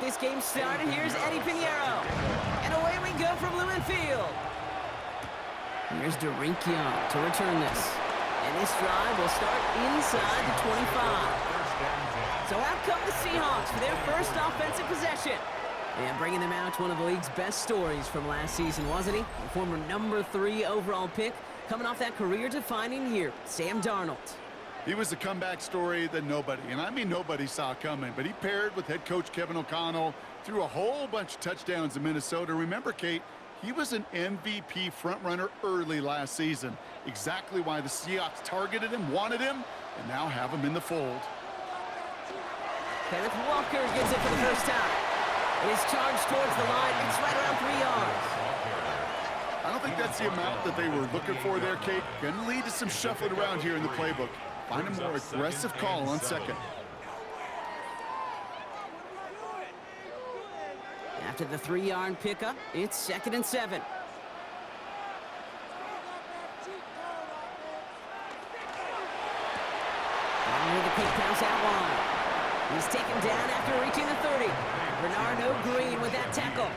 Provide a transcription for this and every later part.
this game started. Here's Eddie Pinheiro. And away we go from Lumen Field. Here's Derek Young to return this. And this drive will start inside the 25. So out come the Seahawks for their first offensive possession. And bringing them out to one of the league's best stories from last season, wasn't he? The former number 3 overall pick, coming off that career-defining year, Sam Darnold. He was a comeback story that nobody, and I mean nobody, saw coming. But he paired with head coach Kevin O'Connell, threw a whole bunch of touchdowns in Minnesota. Remember, Kate, he was an MVP frontrunner early last season. Exactly why the Seahawks targeted him, wanted him, and now have him in the fold. Kenneth Walker gets it for the first time. It is charged towards the line. It's right around 3 yards. I don't think that's the amount that they were looking for there, Kate. Going to lead to some shuffling around here in the playbook. Find a more aggressive call on second. After the 3-yard pickup, it's 2nd and 7. And with a quick pass out wide. He's taken down after reaching the 30. Bernard O'Green with that tackle.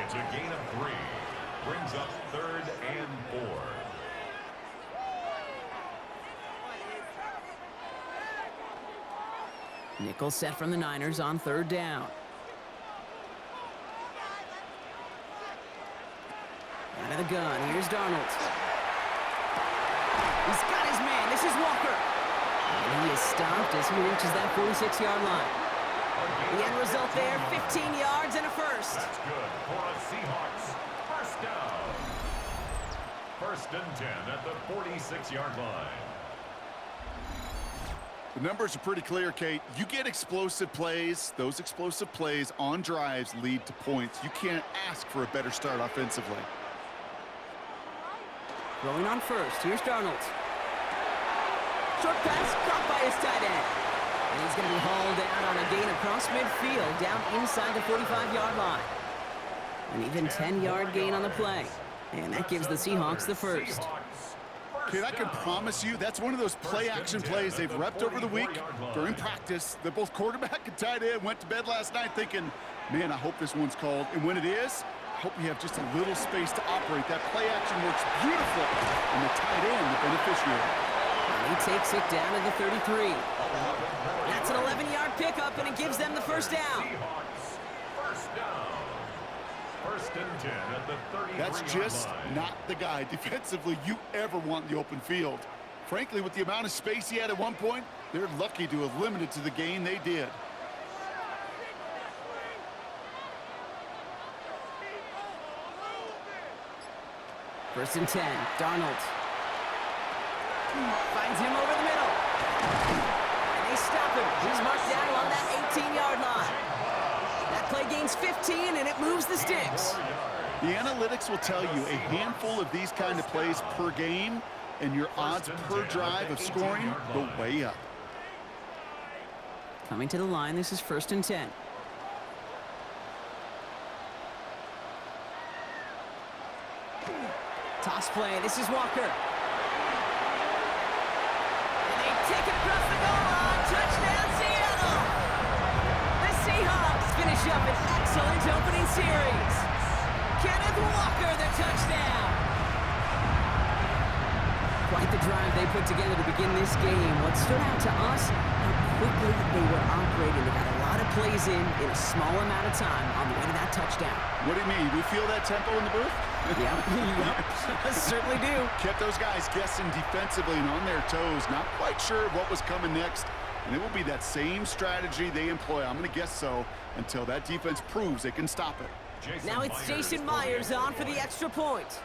It's a gain of 3. Brings up 3rd and 4. Nickel set from the Niners on 3rd down. Out of the gun, here's Darnold. He's got his man, this is Walker. And he is stopped as he reaches that 46-yard line. The end result there, 15 yards and a first. That's good for a Seahawks. First down. 1st and 10 at the 46-yard line. The numbers are pretty clear, Kate. You get explosive plays. Those explosive plays on drives lead to points. You can't ask for a better start offensively. Rolling on first, here's Darnold. Short pass caught by his tight end. And he's going to be hauled down on a gain across midfield, down inside the 45-yard line. An even 10-yard gain on the play. And that gives the Seahawks the first. Kid, I can promise you that's one of those play-action plays they've repped over the week during practice. That both quarterback and tight end went to bed last night thinking, man, I hope this one's called. And when it is, I hope we have just a little space to operate. That play-action works beautiful, and the tight end, the beneficiary. And he takes it down to the 33. That's an 11-yard pickup, and it gives them the first down. First down. 1st and 10 at the 33-yard line. That's just not the guy defensively you ever want in the open field. Frankly, with the amount of space he had at one point, they're lucky to have limited to the gain they did. First and 10, Darnold. Finds him over the middle. And they stop him. He's marked down along that 18-yard line. That play gains 15, and it moves the sticks. The analytics will tell you a handful of these kind of plays per game, and your odds per drive of scoring go way up. Coming to the line, this is 1st and 10. Toss play, this is Walker. And they take it across the goal line. Touchdown, Seattle! The Seahawks finish up an excellent opening series. Kenneth Walker, the touchdown. Quite the drive they put together to begin this game. What stood out to us, how quickly they were operating. They got a lot of plays in a small amount of time on the way to that touchdown. What do you mean? We feel that tempo in the booth? Yep. Certainly do. Kept those guys guessing defensively and on their toes, not quite sure what was coming next. And it will be that same strategy they employ, I'm going to guess so, until that defense proves they can stop it. Now it's Jason Myers on for the extra point.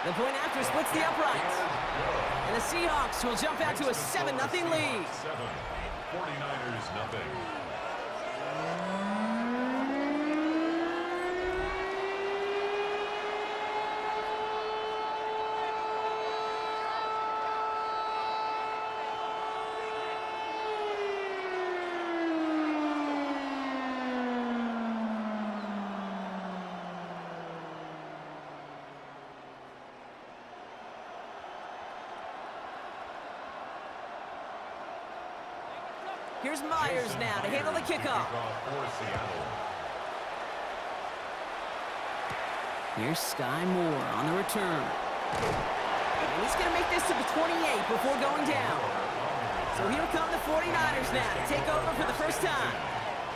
The point after splits the uprights. And the Seahawks will jump out to a 7-0 lead. 49ers nothing. Here's Myers now to handle the kickoff. Here's Sky Moore on the return. And he's going to make this to the 28 before going down. So here come the 49ers now to take over for the first time.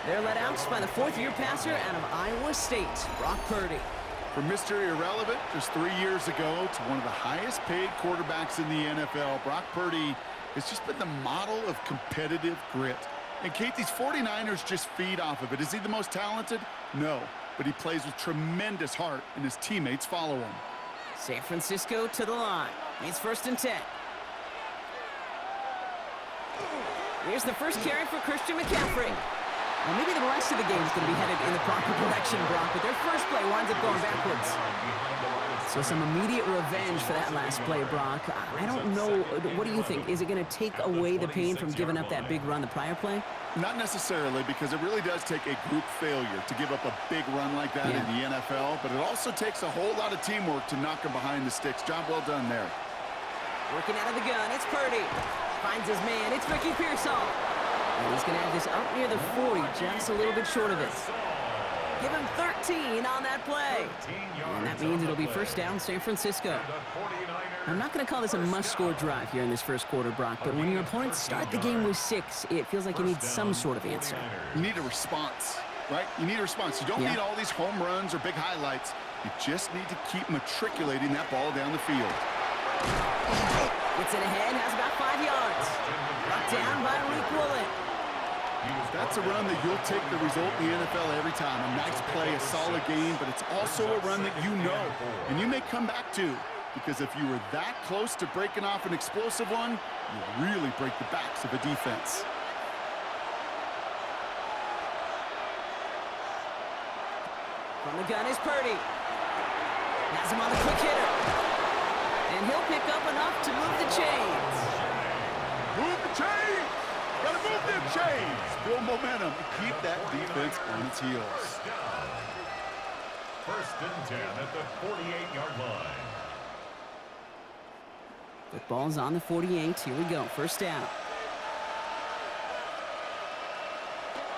They're led out by the fourth-year passer out of Iowa State, Brock Purdy. From Mr. Irrelevant just 3 years ago to one of the highest-paid quarterbacks in the NFL, Brock Purdy has just been the model of competitive grit. And, Kate, these 49ers just feed off of it. Is he the most talented? No. But he plays with tremendous heart, and his teammates follow him. San Francisco to the line. It's 1st and 10. Here's the first carry for Christian McCaffrey. Well, maybe the rest of the game is going to be headed in the proper direction, Brock, but their first play winds up going backwards. So some immediate revenge for that last play, Brock. I don't know. What do you think? Is it going to take away the pain from giving up that big run the prior play? Not necessarily, because it really does take a group failure to give up a big run like that in the NFL, but it also takes a whole lot of teamwork to knock him behind the sticks. Job well done there. Working out of the gun, it's Purdy. Finds his man, it's Ricky Pearsall. And he's going to have this up near the 40, just a little bit short of it. Give him 13 on that play. And that means it'll be first down San Francisco. I'm not going to call this a must-score drive here in this first quarter, Brock, but when your opponents start the game with 6, it feels like you need some sort of answer. You need a response, right? You need a response. You don't need all these home runs or big highlights. You just need to keep matriculating that ball down the field. Gets it ahead, has about 5 yards. Brought down by Rick Woolen. That's a run that you'll take the result in the NFL every time. A nice play, a solid game, but it's also a run that you know, and you may come back to, because if you were that close to breaking off an explosive one, you really break the backs of a defense. From the gun is Purdy. Has him on the quick hitter. And he'll pick up enough to move the chains. Move the chains! Gotta move them chains! Build momentum and keep that defense on its heels. First and 10 at the 48-yard line. Football's on the 48. Here we go. First down.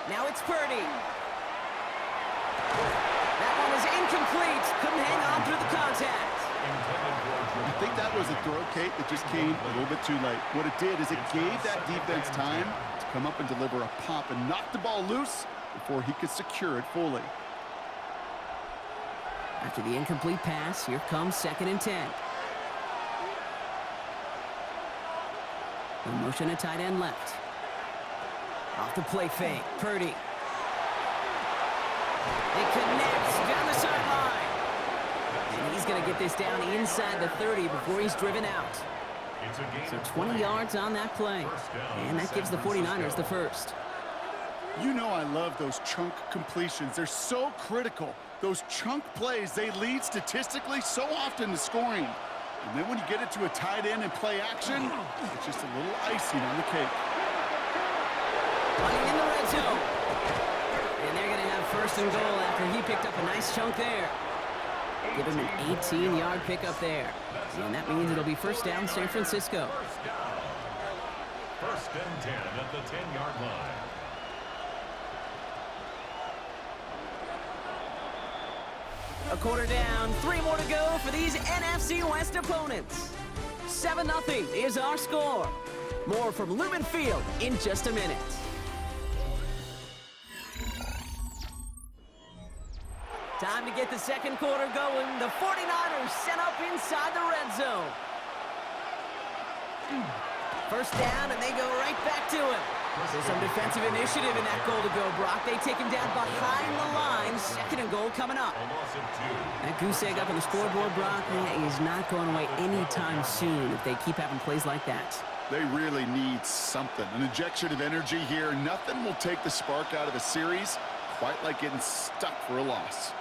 Now it's Purdy. That one is incomplete. Couldn't hang on through the contact. I think that was a throw, Kate, that just came a little bit too late. What it did is it gave that defense time to come up and deliver a pop and knock the ball loose before he could secure it fully. After the incomplete pass, here comes 2nd and 10. The motion at tight end left. Off the play fake, Purdy. It connects down the sideline. And he's going to get this down inside the 30 before he's driven out. So 20 yards on that play. And that gives the 49ers the first. You know I love those chunk completions. They're so critical. Those chunk plays, they lead statistically so often to scoring. And then when you get it to a tight end and play action, it's just a little icing on the cake. Running in the red zone. And they're going to have 1st and goal after he picked up a nice chunk there. Give him an 18-yard pickup there. And that means it'll be first down San Francisco. First and 10 at the 10-yard line. A quarter down, 3 more to go for these NFC West opponents. 7-0 is our score. More from Lumen Field in just a minute. Time to get the second quarter going. The 49ers set up inside the red zone. First down, and they go right back to him. There's some defensive initiative in that goal to go, Brock. They take him down behind the line. 2nd and goal coming up. That goose egg up on the scoreboard, Brock, is not going away anytime soon if they keep having plays like that. They really need something. An injection of energy here. Nothing will take the spark out of a series quite like getting stuck for a loss.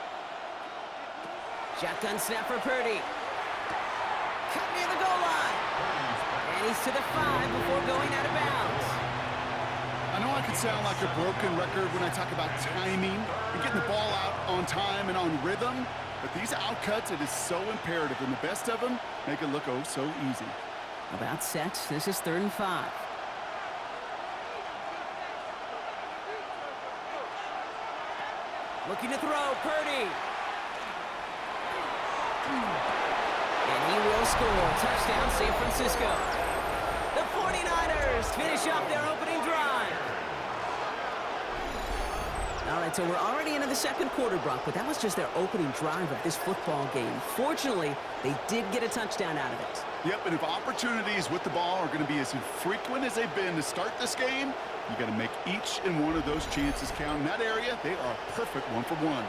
Shotgun snap for Purdy. Cut near the goal line. And he's to the 5 before going out of bounds. I know I can sound like a broken record when I talk about timing and getting the ball out on time and on rhythm, but these outcuts, it is so imperative, and the best of them make it look oh so easy. About set. This is 3rd and 5. Looking to throw, Purdy. And he will score. Touchdown, San Francisco. The 49ers finish off their opening drive. All right, so we're already into the second quarter, Brock, but that was just their opening drive of this football game. Fortunately, they did get a touchdown out of it. Yep, and if opportunities with the ball are going to be as infrequent as they've been to start this game, you got to make each and one of those chances count. In that area, they are a perfect 1-for-1.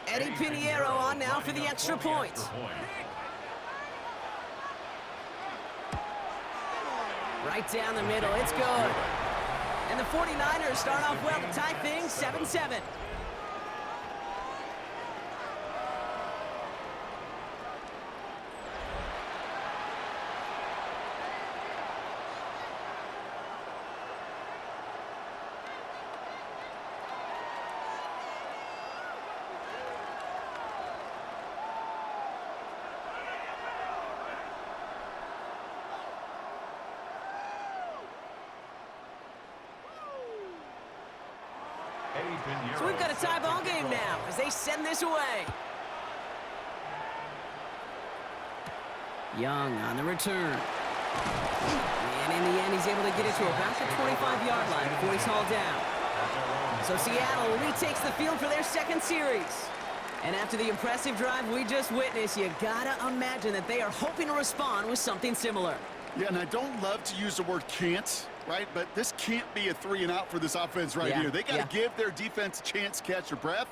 Eddie Pinheiro on now for the extra point. Right down the middle, it's good. And the 49ers start off well to tie things 7-7. So we've got a tie ball game now as they send this away. Young on the return. And in the end, he's able to get it to about the 25-yard line before he's hauled down. So Seattle retakes the field for their second series. And after the impressive drive we just witnessed, you gotta imagine that they are hoping to respond with something similar. Yeah, and I don't love to use the word can't, right? But this can't be a 3-and-out for this offense right here. They got to give their defense a chance to catch their breath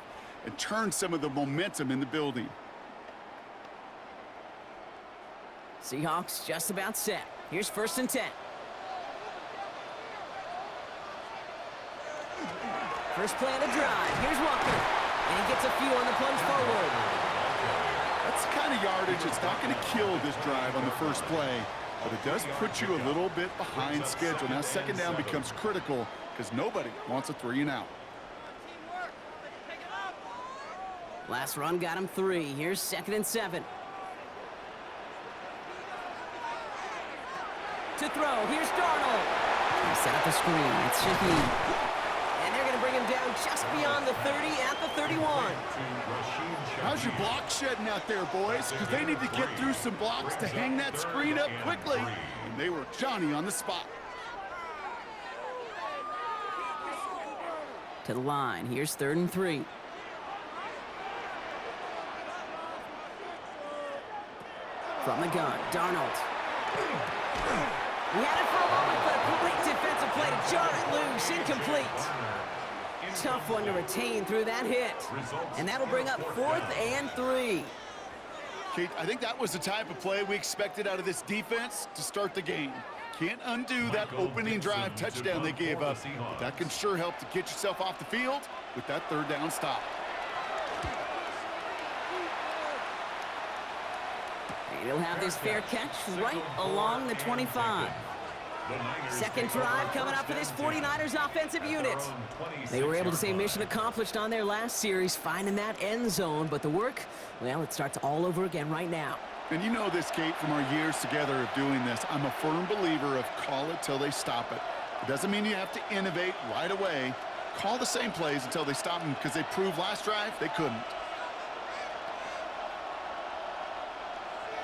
and turn some of the momentum in the building. Seahawks just about set. Here's 1st and 10. First play of the drive. Here's Walker. And he gets a few on the plunge forward. That's the kind of yardage it's not going to kill this drive on the first play. But it does put you a little bit behind schedule. Now second down becomes critical because nobody wants a 3-and-out. Last run got him 3. Here's 2nd and 7. To throw, here's Darnold. He set up the screen, it's Shaheed. And they're going to bring him down just beyond the 30 at the 31. How's your block shedding out there, boys? Because they need to get through some blocks to hang that screen up quickly. And they were Johnny on the spot. To the line, here's 3rd and 3. From the gun, Darnold. He had it for a moment, but a complete defensive play to jar it loose, incomplete. Tough one to retain through that hit. And that'll bring up 4th and 3. Kate, I think that was the type of play we expected out of this defense to start the game. Can't undo that opening drive touchdown they gave up, but that can sure help to get yourself off the field with that 3rd down stop. And he'll have this fair catch right along the 25. Second drive coming up for this 49ers offensive unit. They were able to say mission accomplished on their last series, finding that end zone, but the work, well, it starts all over again right now. And you know this, Kate, from our years together of doing this, I'm a firm believer of call it till they stop it. It doesn't mean you have to innovate right away. Call the same plays until they stop them, because they proved last drive they couldn't.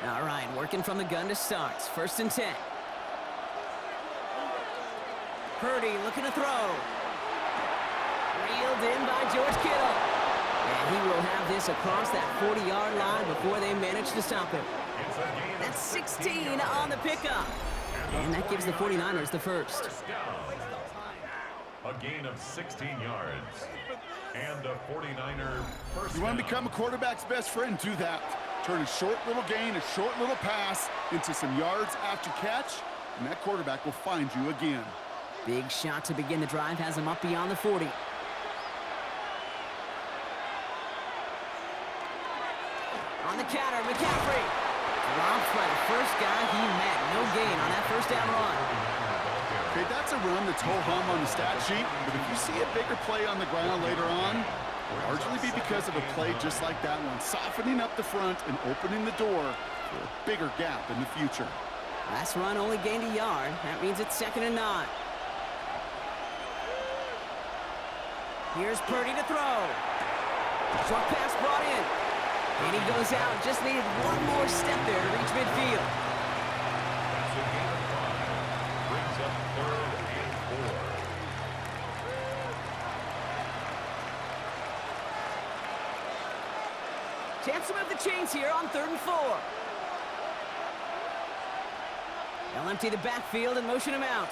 All right, working from the gun to start. 1st and 10. Purdy looking to throw. Reeled in by George Kittle. And he will have this across that 40-yard line before they manage to stop him. That's 16 on the pickup. And that gives the 49ers the first. A gain of 16 yards. And a 49er first You want to down. become a quarterback's best friend, do that. Turn a short little gain, a short little pass into some yards after catch, and that quarterback will find you again. Big shot to begin the drive has him up beyond the 40. On the counter, McCaffrey. Dropped by the first guy he met. No gain on that 1st down run. Okay, that's a run that's ho-hum on the stat sheet, but if you see a bigger play on the ground later on, it'll largely be because of a play just like that one, softening up the front and opening the door for a bigger gap in the future. Last run only gained a yard. That means it's 2nd and 9. Here's Purdy to throw. Short pass brought in. And he goes out. Just needed one more step there to reach midfield. That's a gain of 5. Brings up 3rd and 4. Chance to move the chains here on 3rd and 4. They'll empty the backfield and motion him out.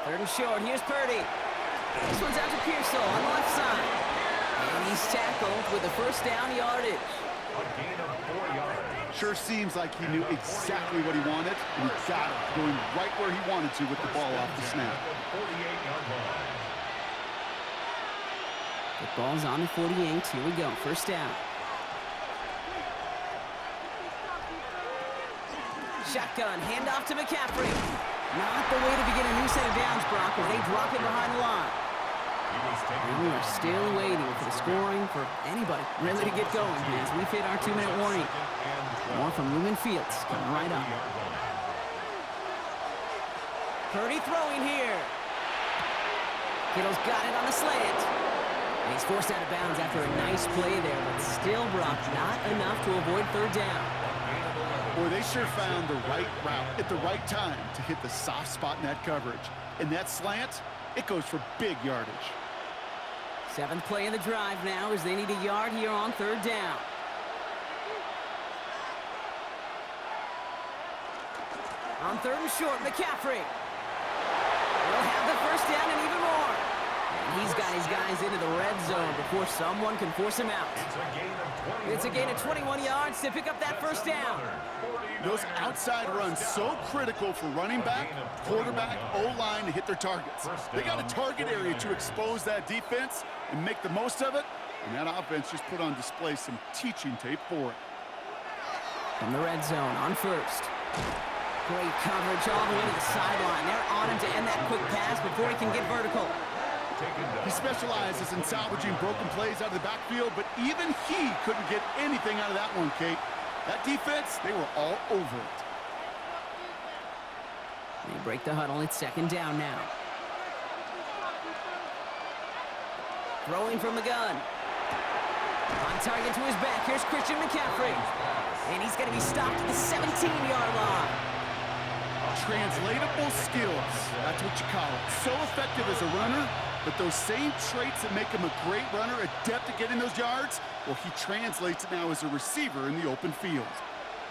3rd and short. Here's Purdy. This one's out to Pearsall on the left side. And he's tackled with the first down yardage. A gain of 4 yards. Sure seems like he knew exactly what he wanted, and he got it, going right where he wanted to with the ball off the snap. 48-yard line. The ball's on the 48. Here we go. First down. Shotgun. Handoff to McCaffrey. Not the way to begin a new set of downs, Brock, as they drop it behind the line. And we are still waiting for the scoring for anybody really to get going as we've hit our 2-minute warning. More from Lumen Fields coming right up. Purdy throwing here. Kittle's got it on the slant. And he's forced out of bounds after a nice play there, but still, Brock, not enough to avoid 3rd down. Boy, they sure found the right route at the right time to hit the soft spot in that coverage. And that slant, it goes for big yardage. 7th play of the drive now as they need a yard here on 3rd down. On 3rd and short, McCaffrey. Will have the first down and even more. And he's got his guys into the red zone before someone can force him out. It's a gain of 21 yards to pick up that first down. Those outside runs so critical for running back, quarterback, O-line to hit their targets. They got a target area to expose that defense and make the most of it, and that offense just put on display some teaching tape for it. From the red zone on 1st. Great coverage all the way to the sideline. They're on him to end that quick pass before he can get vertical. He specializes in salvaging broken plays out of the backfield, but even he couldn't get anything out of that one, Kate. That defense, they were all over it. They break the huddle. It's 2nd down now. Throwing from the gun. On target to his back. Here's Christian McCaffrey. And he's going to be stopped at the 17-yard line. Translatable skills. That's what you call it. So effective as a runner, but those same traits that make him a great runner, adept at getting those yards, well, he translates it now as a receiver in the open field.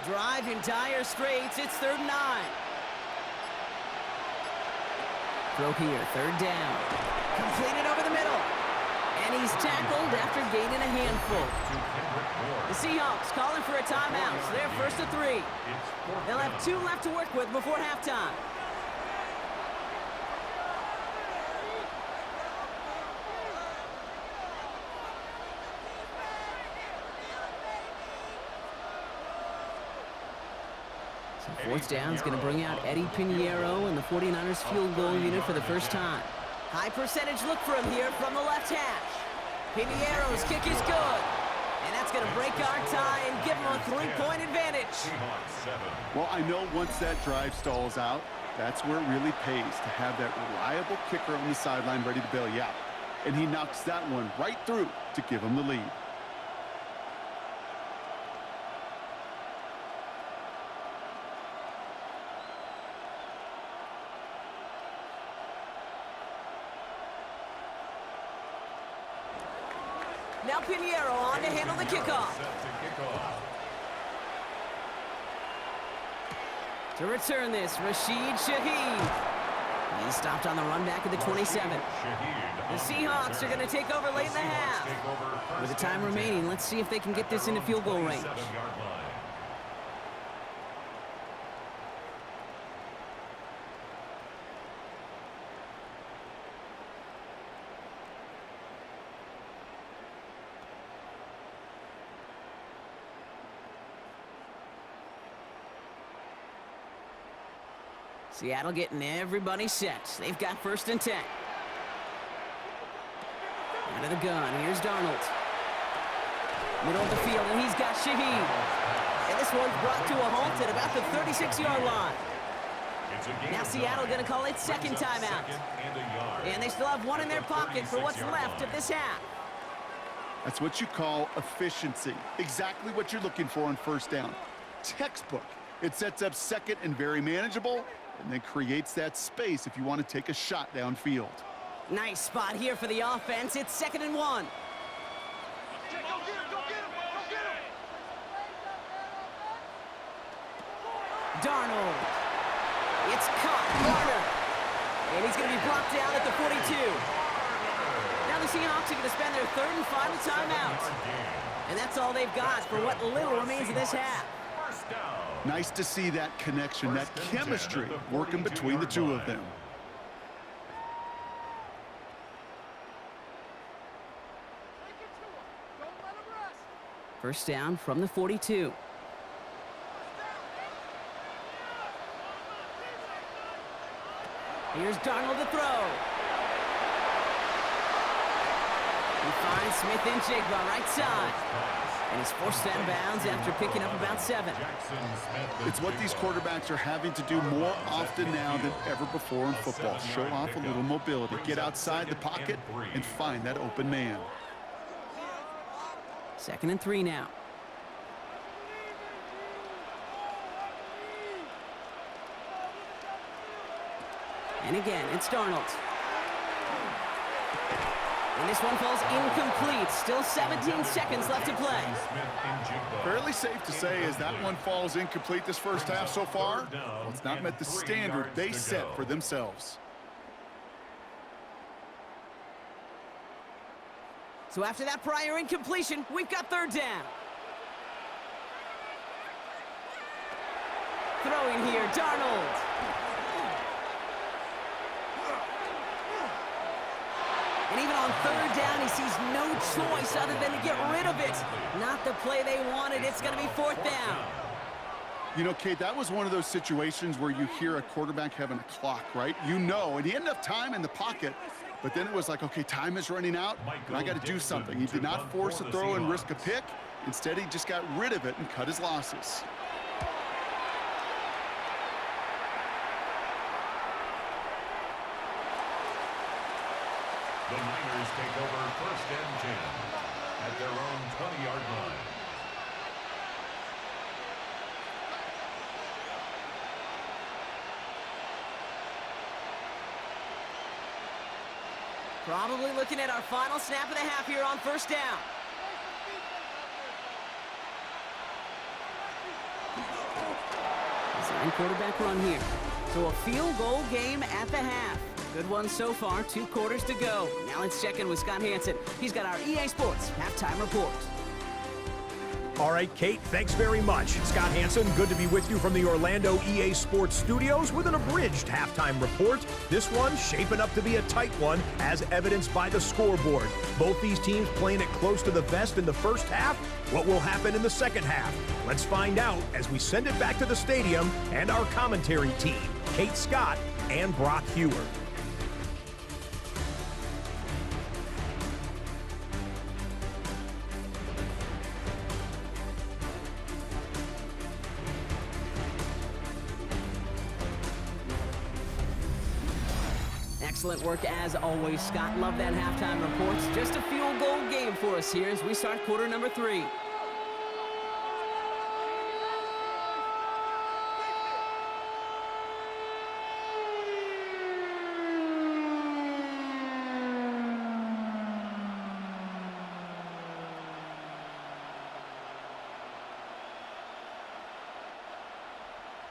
Drive in dire straits. It's 3rd and 9. Throw here, 3rd down. Completed over the middle. And he's tackled after gaining a handful. The Seahawks calling for a timeout. So they're 1st and 3. They'll have 2 left to work with before halftime. So 4th down is going to bring out Eddie Pinheiro and the 49ers field goal unit for the first time. High percentage look for him here from the left hash. Pinheiro's kick is good. And that's going to break our tie and give him a 3-point advantage. Well, I know once that drive stalls out, that's where it really pays to have that reliable kicker on the sideline ready to bail you out. And he knocks that one right through to give him the lead. Now Pinheiro on to handle the kickoff. To return this, Rashid Shaheed. He's stopped on the run back at the 27. The Seahawks are going to take over late in the half. With the time remaining, let's see if they can get this into field goal range. Seattle getting everybody set. They've got 1st and 10. Out of the gun. Here's Darnold. Middle of the field, and he's got Shaheed. And this one's brought to a halt at about the 36-yard line. Now Seattle going to call it second timeout. And they still have one in their pocket for what's left of this half. That's what you call efficiency. Exactly what you're looking for on first down. Textbook. It sets up second and very manageable, and then creates that space if you want to take a shot downfield. Nice spot here for the offense. It's 2nd and 1. Darnold. It's caught. Garner. And he's going to be blocked down at the 42. Now the Seahawks are going to spend their 3rd and final timeout. And that's all they've got for what little remains of this half. Nice to see that connection, that chemistry working between the two of them. First down from the 42. Here's Darnold to throw. He finds Smith and Jigba right side. And he's forced out of bounds after picking up about 7. It's what these quarterbacks are having to do more often now than ever before in football. Show off a little mobility. Get outside the pocket and find that open man. 2nd and 3 now. And again, it's Darnold. And this one falls incomplete. Still 17 seconds left to play. Fairly safe to say as that one falls incomplete this first half so far, well, it's not met the standard they set for themselves. So after that prior incompletion, we've got 3rd down. Throwing here, Darnold. And even on 3rd down, he sees no choice other than to get rid of it. Not the play they wanted. It's going to be 4th down. You know, Kate, that was one of those situations where you hear a quarterback having a clock, right? You know, and he had enough time in the pocket, but then it was like, okay, time is running out, and I got to do something. He did not force a throw and risk a pick. Instead, he just got rid of it and cut his losses. The Niners take over 1st and 10 at their own 20-yard line. Probably looking at our final snap of the half here on 1st down. Design quarterback run here. So a field goal game at the half. Good one so far, 2 quarters to go. Now let's check in with Scott Hansen. He's got our EA Sports halftime report. All right, Kate, thanks very much. Scott Hansen, good to be with you from the Orlando EA Sports studios with an abridged halftime report. This one shaping up to be a tight one, as evidenced by the scoreboard. Both these teams playing it close to the vest in the first half. What will happen in the second half? Let's find out as we send it back to the stadium and our commentary team, Kate Scott and Brock Hewer. Excellent work as always, Scott. Love that halftime reports. Just a field goal game for us here as we start quarter number 3.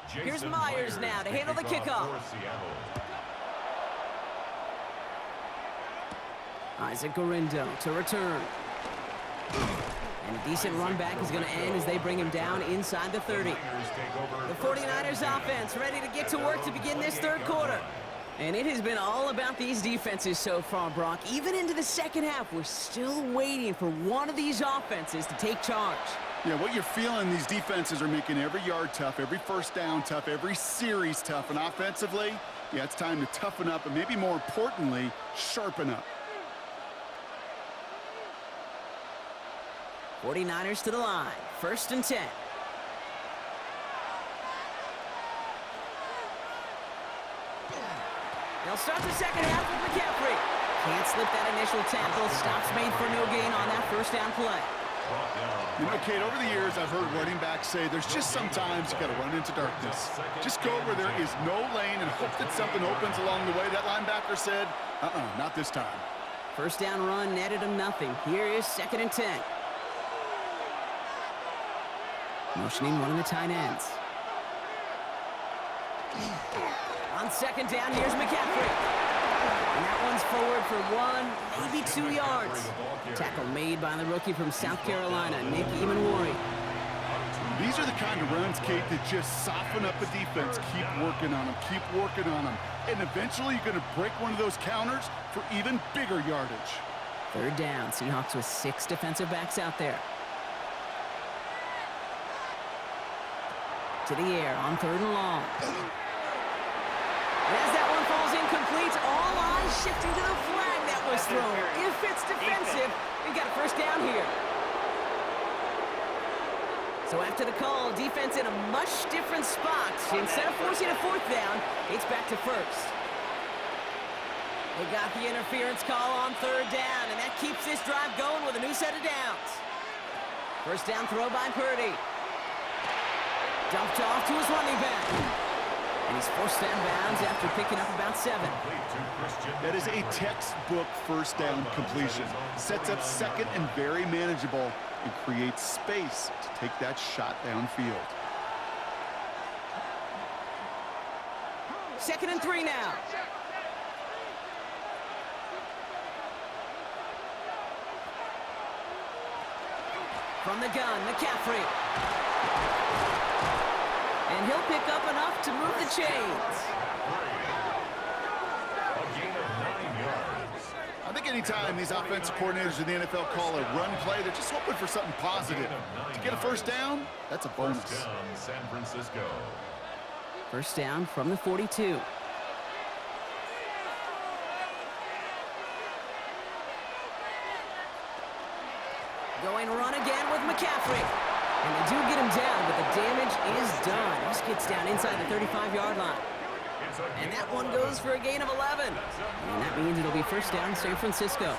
Here's Myers now to handle the kickoff. Isaac Gorindo to return. And a decent run back is going to end as they bring him down inside the 30. The 49ers offense ready to get to work to begin this 3rd quarter. And it has been all about these defenses so far, Brock. Even into the second half, we're still waiting for one of these offenses to take charge. Yeah, what you're feeling, these defenses are making every yard tough, every first down tough, every series tough. And offensively, yeah, it's time to toughen up and maybe more importantly, sharpen up. 49ers to the line. 1st and 10. They'll start the second half with McCaffrey. Can't slip that initial tackle. Stops made for no gain on that first down play. You know, Kate, over the years, I've heard running backs say there's just sometimes you got to run into darkness. Just go where there is no lane and hope that something opens along the way. That linebacker said, not this time. First down run netted him nothing. Here is 2nd and 10. Motioning one of the tight ends. On 2nd down, here's McCaffrey. And that one's forward for 1, maybe 2 yards. Tackle made by the rookie from South Carolina, Nick Emanwari. These are the kind of runs, Kate, that just soften up a defense. Keep working on them, keep working on them. And eventually you're going to break one of those counters for even bigger yardage. 3rd down, Seahawks with 6 defensive backs out there. To the air on 3rd and long. As that one falls incomplete, all eyes shifting to the flag that was thrown. If it's defensive, we've got a first down here. So after the call, defense in a much different spot. Instead of forcing a 4th down, it's back to 1st. They got the interference call on 3rd down, and that keeps this drive going with a new set of downs. First down throw by Purdy. Dumped off to his running back. And he's forced down bounds after picking up about 7. That is a textbook first down completion. Sets up 2nd and very manageable and creates space to take that shot downfield. 2nd and 3 now. From the gun, McCaffrey. And he'll pick up enough to move the chains. A gain of 9 yards. I think anytime these offensive coordinators in the NFL call a run play, they're just hoping for something positive. To get a first down, that's a bonus. First down, San Francisco. First down from the 42. Going run again with McCaffrey. And they do get him down, but the damage is done. This gets down inside the 35-yard line. And that one goes for a gain of 11. And that means it'll be first down San Francisco.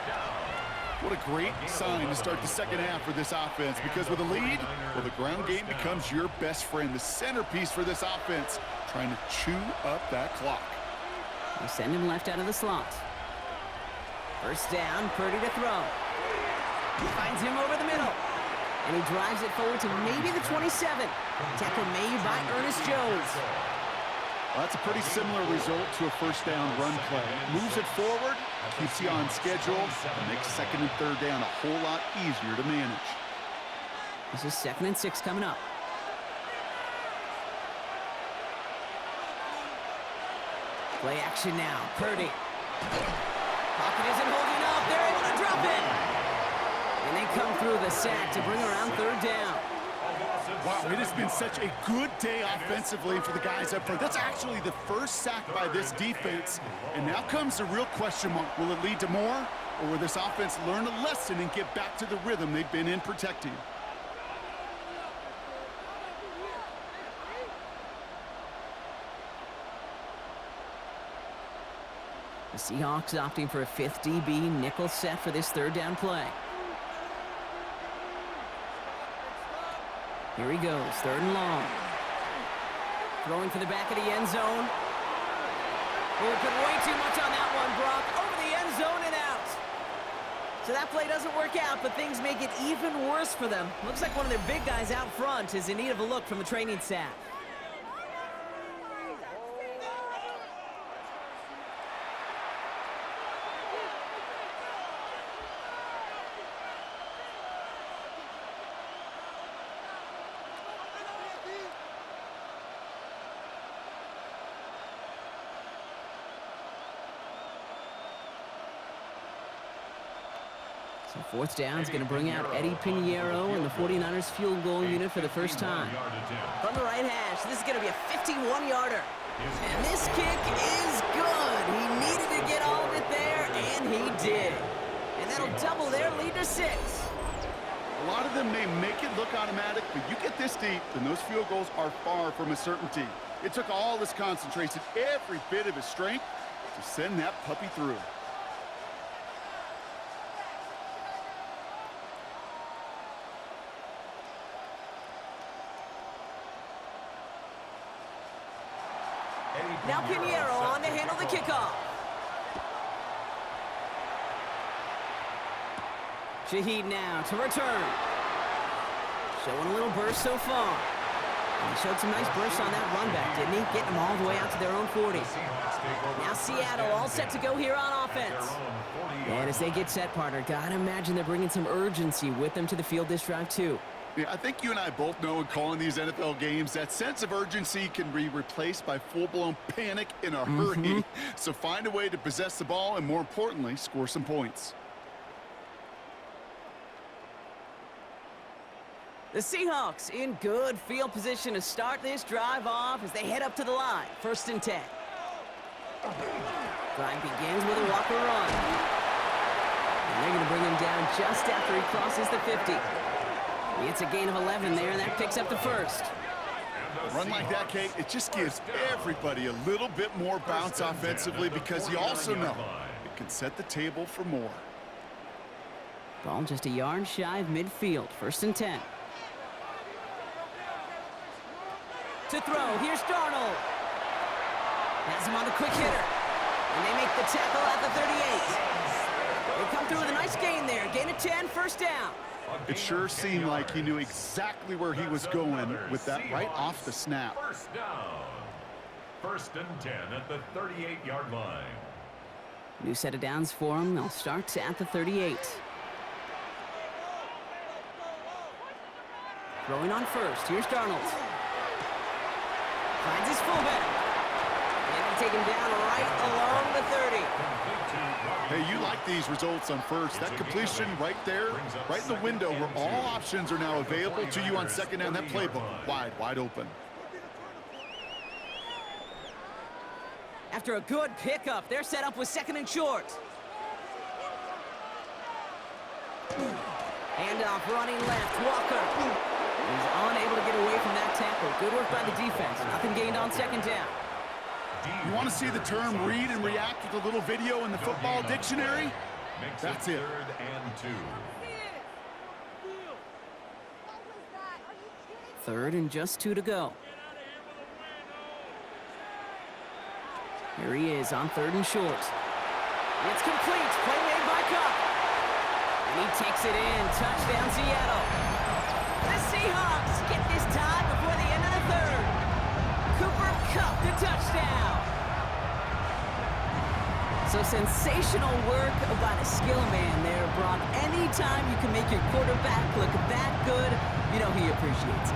What a great sign to start the second half for this offense, because with a lead, well, the ground game becomes your best friend, the centerpiece for this offense, trying to chew up that clock. They send him left out of the slot. First down, Purdy to throw. He finds him over the middle. And he drives it forward to maybe the 27. Tackle made by Ernest Jones. Well, that's a pretty similar result to a first down run play. Moves it forward, keeps you on schedule, and makes 2nd and 3rd down a whole lot easier to manage. This is 2nd and 6 coming up. Play action now. Purdy. Pocket isn't holding up. They're able to drop it. And they come through the sack to bring around 3rd down. Wow, it has been such a good day offensively for the guys up front. That's actually the first sack by this defense. And now comes the real question mark. Will it lead to more? Or will this offense learn a lesson and get back to the rhythm they've been in protecting? The Seahawks opting for a 5th DB nickel set for this 3rd down play. Here he goes, 3rd and long. Throwing for the back of the end zone. Oh, put way too much on that one, Brock. Over the end zone and out. So that play doesn't work out, but things make it even worse for them. Looks like one of their big guys out front is in need of a look from the training staff. So 4th down is going to bring out Eddie Pinheiro and the 49ers field goal unit for the first time. From the right hash, this is going to be a 51-yarder. And this kick is good. He needed to get all of it there, and he did. And that'll double their lead to 6. A lot of them may make it look automatic, but you get this deep, and those field goals are far from a certainty. It took all this concentration, every bit of his strength, to send that puppy through. Now Pinheiro on to handle the kickoff. Shaheed now to return. Showing a little burst so far. And he showed some nice bursts on that run back, didn't he? Getting them all the way out to their own 40. Now Seattle all set to go here on offense. And as they get set, partner, gotta imagine they're bringing some urgency with them to the field this drive, too. Yeah, I think you and I both know in calling these NFL games, that sense of urgency can be replaced by full-blown panic in a hurry. So find a way to possess the ball and, more importantly, score some points. The Seahawks in good field position to start this drive off as they head up to the line. 1st and 10. Drive begins with a Walker run. And they're going to bring him down just after he crosses the 50. It's a gain of 11 there, and that picks up the first. A run like that, Kate, it just gives everybody a little bit more bounce offensively because you also know it can set the table for more. Ball just a yard shy of midfield. 1st and 10. To throw, here's Darnold. Has him on the quick hitter. And they make the tackle at the 38. They come through with a nice gain there. Gain of 10, 1st down. It sure seemed like he knew exactly where he was going with that right off the snap. 1st down. 1st and 10 at the 38-yard line. New set of downs for him. They'll start at the 38. Throwing on 1st. Here's Darnold. Finds his fullback. And they take him down right along the 30. Hey, you like these results on 1st. That completion right there, right in the window where all options are now available to you on 2nd down. That playbook wide open. After a good pickup, they're set up with 2nd and short. Handoff running left. Walker. He's unable to get away from that tackle. Good work by the defense. Nothing gained on 2nd down. You want to see the term read and react with a little video in the football dictionary? That's it. 3rd and 2. 3rd and just 2 to go. Here he is on 3rd and short. It's complete. Play made by Cup. And he takes it in. Touchdown, Seattle. The Seahawks get this tie before the end of the 3rd. Cooper Kupp the touchdown. So sensational work by the skill man there, Brock. Anytime you can make your quarterback look that good, you know he appreciates it.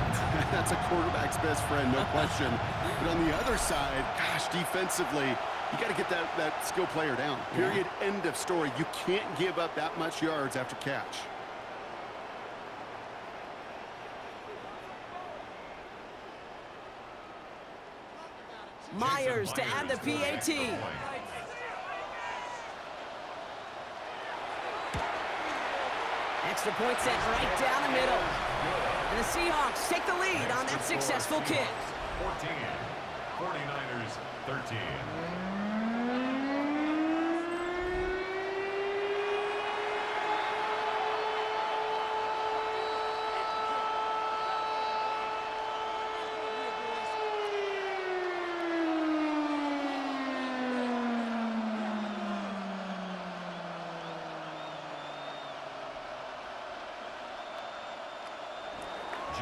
That's a quarterback's best friend, no question. But on the other side, gosh, defensively, you got to get that skill player down. Period. End of story. You can't give up that much yards after catch. Myers to add the PAT. Extra point set right down the middle. And the Seahawks take the lead on that successful kick. 14. 49ers 13.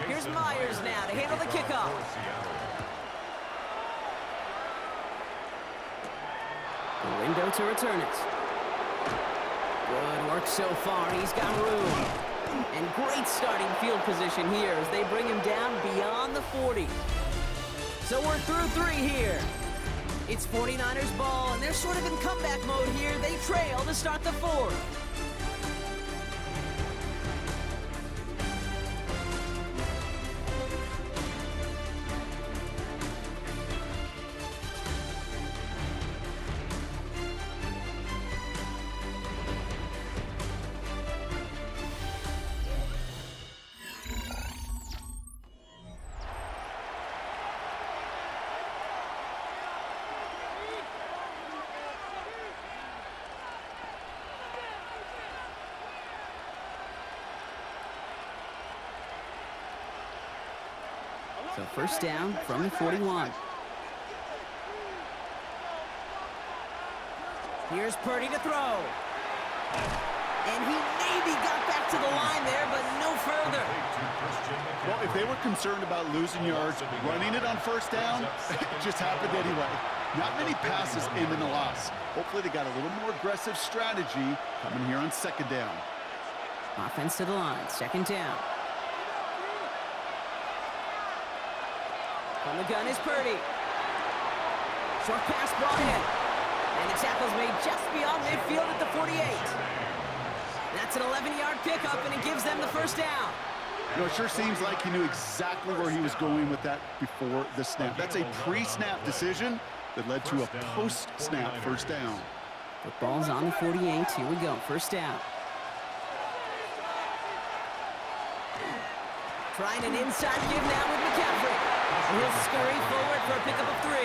Here's Myers now to handle the kickoff. The window to return it. Good work so far. He's got room. And great starting field position here as they bring him down beyond the 40. So we're through 3 here. It's 49ers ball, and they're sort of in comeback mode here. They trail to start the 4th. So first down from the 41. Here's Purdy to throw. And he maybe got back to the line there, but no further. Well, if they were concerned about losing yards, running it on first down, it just happened anyway. Not many passes end in a loss. Hopefully they got a little more aggressive strategy coming here on second down. Offense to the line, second down. From the gun is Purdy. Short pass brought in. And the tackle's made just beyond midfield at the 48. That's an 11-yard pickup, and it gives them the first down. You know, it sure seems like he knew exactly where he was going with that before the snap. That's a pre-snap decision that led to a post-snap first down. Football's on the 48. Here we go, first down. Trying an inside give now with McCaffrey. He'll scurry forward for a pickup of 3.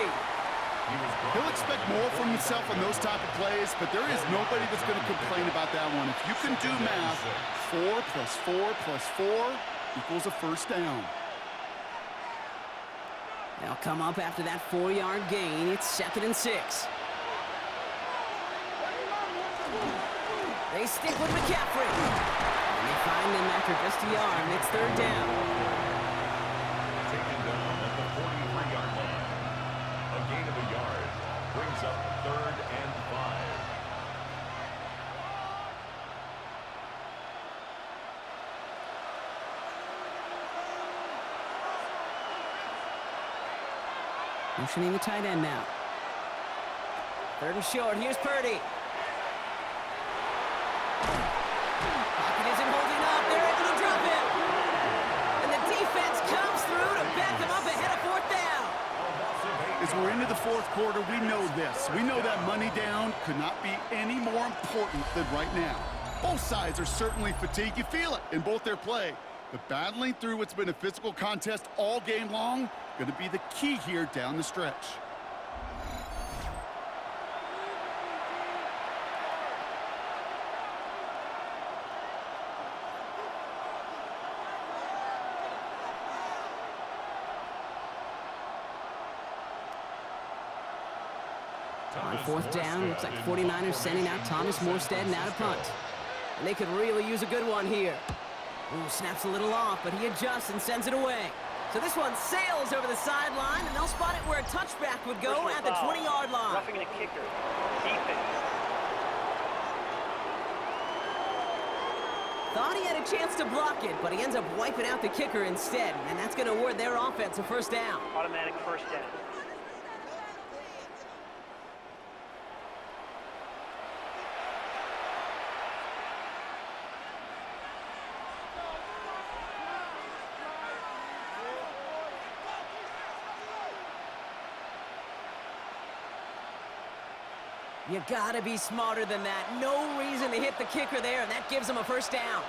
He'll expect more from himself on those type of plays, but there is nobody that's going to complain about that one. If you can do math, 4 plus 4 plus 4 equals a first down. They'll come up after that 4-yard gain. It's 2nd and 6. They stick with McCaffrey. And they find him after just a yard, and it's 3rd down. Taken down at the 43-yard line. A gain of a yard brings up 3rd and 5. Motioning the tight end now. 3rd and short. Here's Purdy. Pocket isn't holding up. They're able to drop him. And the defense comes through to back him up ahead of 4th down. As we're into the 4th quarter, we know this. We know that money down could not be any more important than right now. Both sides are certainly fatigued. You feel it in both their play. But battling through what's been a physical contest all game long, going to be the key here down the stretch. On 4th down, looks like 49ers sending out Thomas Morstead now to punt. And they could really use a good one here. Ooh, snaps a little off, but he adjusts and sends it away. So this one sails over the sideline, and they'll spot it where a touchback would go at the 20-yard line. Roughing the kicker. Defense. Thought he had a chance to block it, but he ends up wiping out the kicker instead, and that's going to award their offense a first down. Automatic first down. You gotta be smarter than that. No reason to hit the kicker there, and that gives them a first down.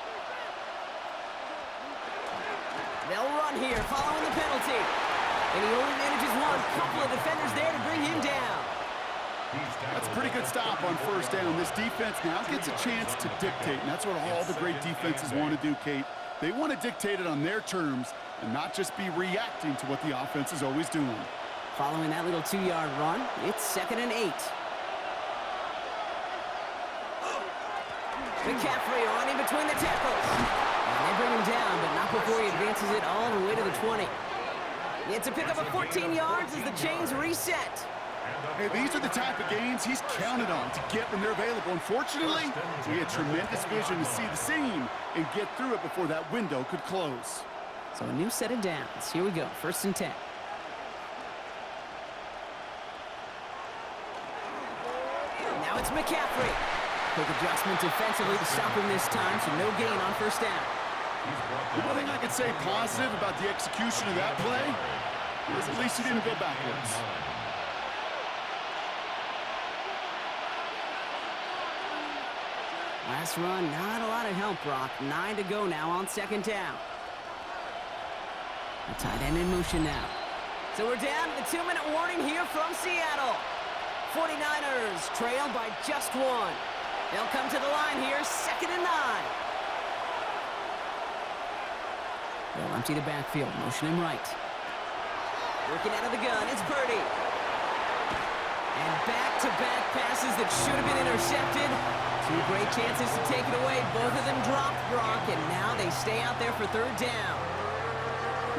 They'll run here, following the penalty. And he only manages one. Couple of defenders there to bring him down. That's a pretty good stop on first down. This defense now gets a chance to dictate, and that's what all the great defenses want to do, Kate. They want to dictate it on their terms and not just be reacting to what the offense is always doing. Following that little 2-yard run, it's 2nd and 8. McCaffrey running between the tackles. And they bring him down, but not before he advances it all the way to the 20. It's a pickup of 14 yards as the chains reset. Hey, these are the type of games he's counted on to get when they're available. Unfortunately, he had tremendous vision to see the seam and get through it before that window could close. So a new set of downs. Here we go, 1st and 10. Now it's McCaffrey. Quick adjustment defensively to stop him this time, so no gain on first down. The one thing I could say positive about the execution of that play is at least he didn't go backwards. Last run, not a lot of help, Brock. 9 to go now on 2nd down. The tight end in motion now. So we're down to the 2-minute warning here from Seattle. 49ers trail by just 1. They'll come to the line here, 2nd and 9. They'll empty the backfield, motion him right. Working out of the gun, it's Purdy. And back-to-back passes that should have been intercepted. Two great chances to take it away. Both of them dropped, Brock, and now they stay out there for third down.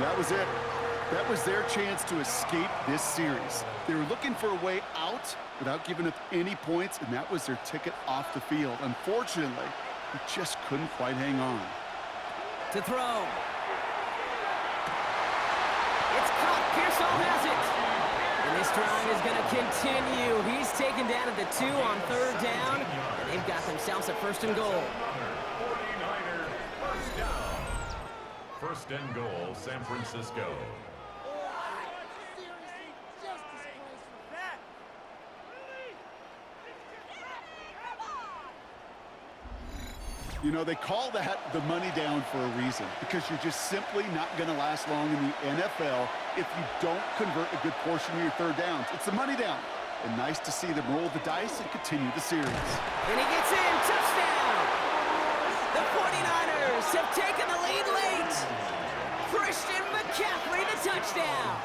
That was it. That was their chance to escape this series. They were looking for a way out without giving up any points, and that was their ticket off the field. Unfortunately, he just couldn't quite hang on. To throw. It's caught. Pearsall has it. And this drive is going to continue. He's taken down at the 2 on third down. And they've got themselves a first and goal. 49er first down. First and goal, San Francisco. You know, they call that the money down for a reason, because you're just simply not going to last long in the NFL if you don't convert a good portion of your third downs. It's the money down. And nice to see them roll the dice and continue the series. And he gets in. Touchdown! The 49ers have taken the lead late. Christian McCaffrey, the touchdown.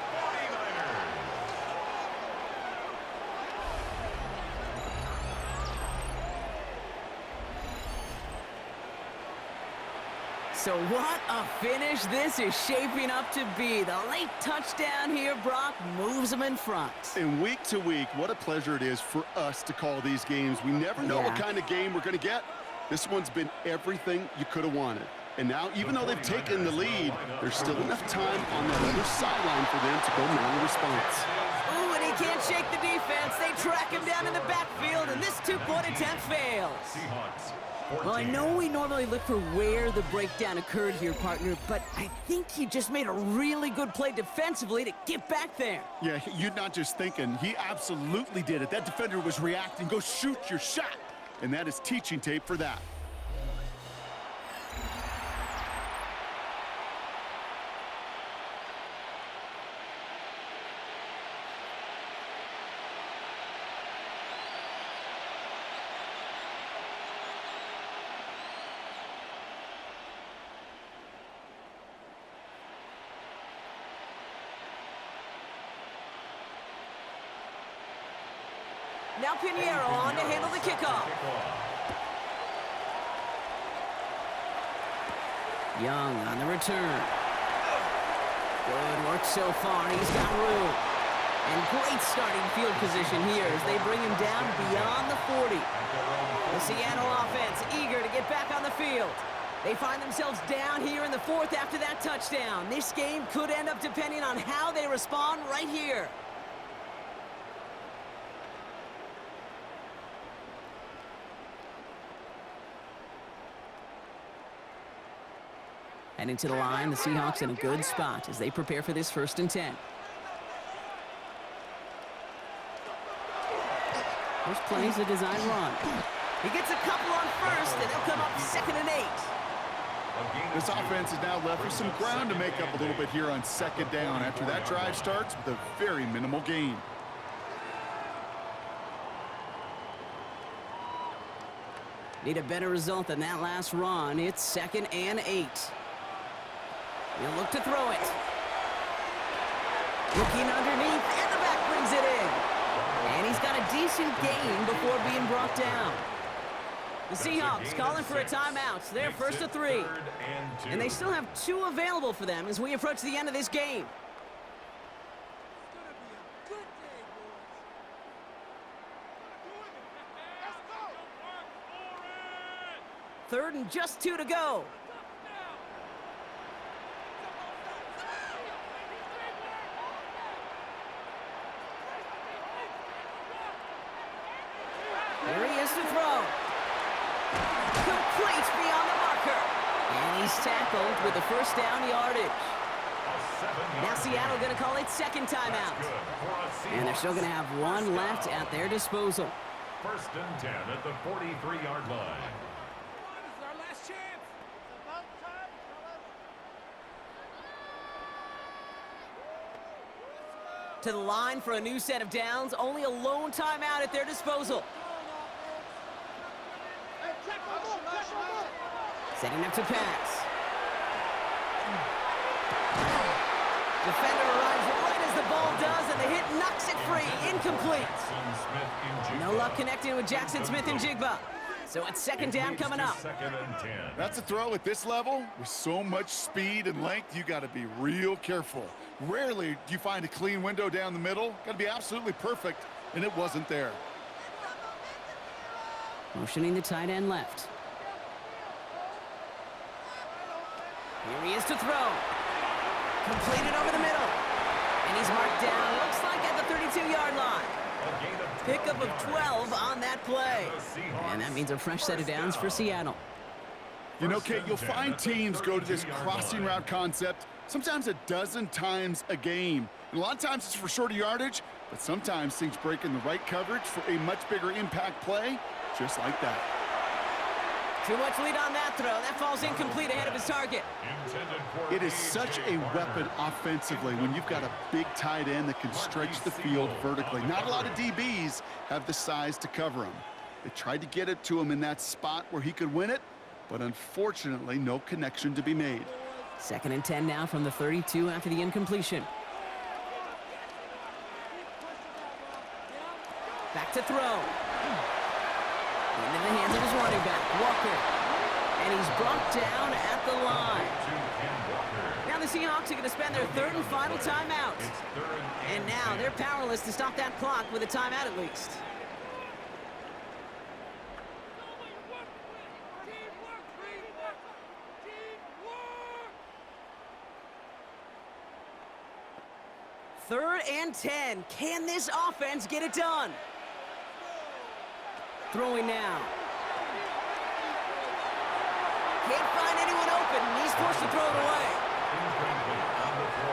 So what a finish this is shaping up to be. The late touchdown here, Brock, moves them in front. And week to week, what a pleasure it is for us to call these games. We never know what kind of game we're going to get. This one's been everything you could have wanted. And now, even though they've taken the lead, there's still enough time on the other sideline for them to go mount a response. Ooh, and he can't shake the defense. They track him down in the backfield, and this two-point attempt fails. Seahawks. Well, I know we normally look for where the breakdown occurred here, partner, but I think he just made a really good play defensively to get back there. Yeah, you're not just thinking. He absolutely did it. That defender was reacting. Go shoot your shot. And that is teaching tape for that. Now Pinheiro on to handle the kickoff. Young on the return. Good work so far. He's got room. And great starting field position here as they bring him down beyond the 40. The Seattle offense eager to get back on the field. They find themselves down here in the fourth after that touchdown. This game could end up depending on how they respond right here. Heading to the line, the Seahawks in a good spot as they prepare for this 1st and 10. First play is a design run. He gets a couple on first, and they'll come up 2nd and 8. This offense is now left with some ground to make up a little bit here on 2nd down after that drive starts with a very minimal gain. Need a better result than that last run. It's 2nd and 8. He'll look to throw it. Looking underneath, and the back brings it in. And he's got a decent gain before being brought down. The Seahawks calling for a timeout. They're 1st to 3. And they still have 2 available for them as we approach the end of this game. Third and just 2 to go. Here he is to throw. Complete beyond the marker. And he's tackled with the 1st down yardage. Now Seattle going to call it 2nd timeout. And they're still going to have 1 left at their disposal. 1st and 10 at the 43-yard line. To the line for a new set of downs. Only a lone timeout at their disposal. Setting up to pass. Defender arrives right as the ball knocks it free. Incomplete. No luck connecting with Jackson Smith-Njigba. So it's second down coming up. Second and 10. That's a throw at this level. With so much speed and length, you got to be real careful. Rarely do you find a clean window down the middle. Got to be absolutely perfect, and it wasn't there. Motioning the tight end left. Here he is to throw. Completed over the middle. And he's marked down, looks like at the 32-yard line. Pickup of 12 on that play. And that means a fresh set of downs for Seattle. You know, Kate, you'll find teams go to this crossing route concept sometimes a dozen times a game. And a lot of times it's for shorter yardage, but sometimes things break in the right coverage for a much bigger impact play, just like that. Too much lead on that throw. That falls incomplete ahead of his target. It is such a weapon offensively when you've got a big tight end that can stretch the field vertically. Not a lot of DBs have the size to cover him. They tried to get it to him in that spot where he could win it, but unfortunately, no connection to be made. Second and 10 now from the 32 after the incompletion. Back to throw. Into the hands of his running back, Walker. And he's brought down at the line. Now the Seahawks are going to spend their third and final timeout. And now they're powerless to stop that clock with a timeout at least. Third and 10. Can this offense get it done? Throwing now. Can't find anyone open. He's forced to throw it away.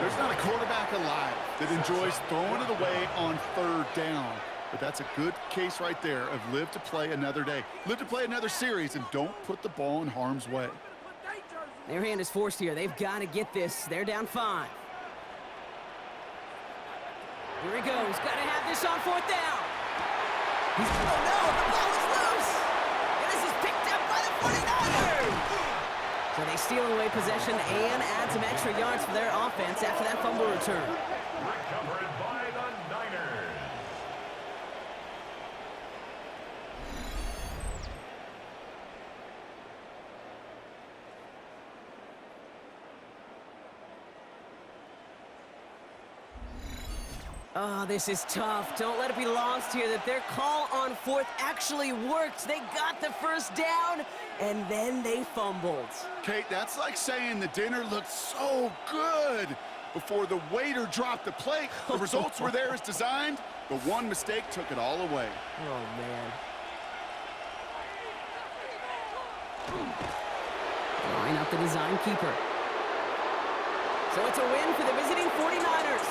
There's not a quarterback alive that enjoys throwing it away on third down. But that's a good case right there of live to play another day. Live to play another series and don't put the ball in harm's way. Their hand is forced here. They've got to get this. They're down 5. Here he goes. Got to have this on fourth down. Oh, no, the ball is loose. And this is picked up by the 49ers. So they steal away possession and add some extra yards for their offense after that fumble return. Recovered by the Niners. Oh, this is tough. Don't let it be lost here that their call on fourth actually worked. They got the first down, and then they fumbled. Kate, that's like saying the dinner looked so good before the waiter dropped the plate. The results were there as designed, but one mistake took it all away. Oh, man. Line up the design keeper. So it's a win for the visiting 49ers.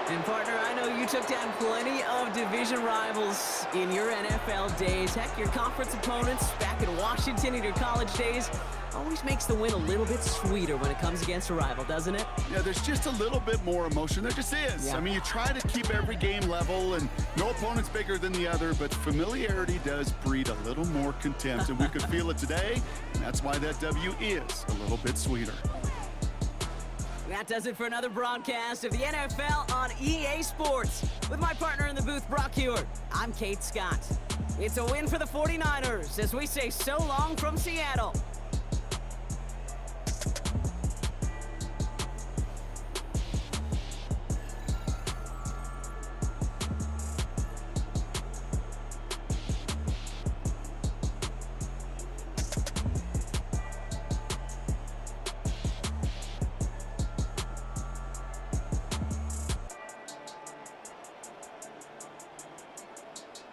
And partner, I know you took down plenty of division rivals in your NFL days. Heck, your conference opponents back in Washington in your college days always makes the win a little bit sweeter when it comes against a rival, doesn't it? Yeah, there's just a little bit more emotion. There just is. Yeah. I mean, you try to keep every game level, and no opponent's bigger than the other, but familiarity does breed a little more contempt, and we could feel it today, and that's why that W is a little bit sweeter. That does it for another broadcast of the NFL on EA Sports. With my partner in the booth, Brock Hewitt, I'm Kate Scott. It's a win for the 49ers as we say so long from Seattle.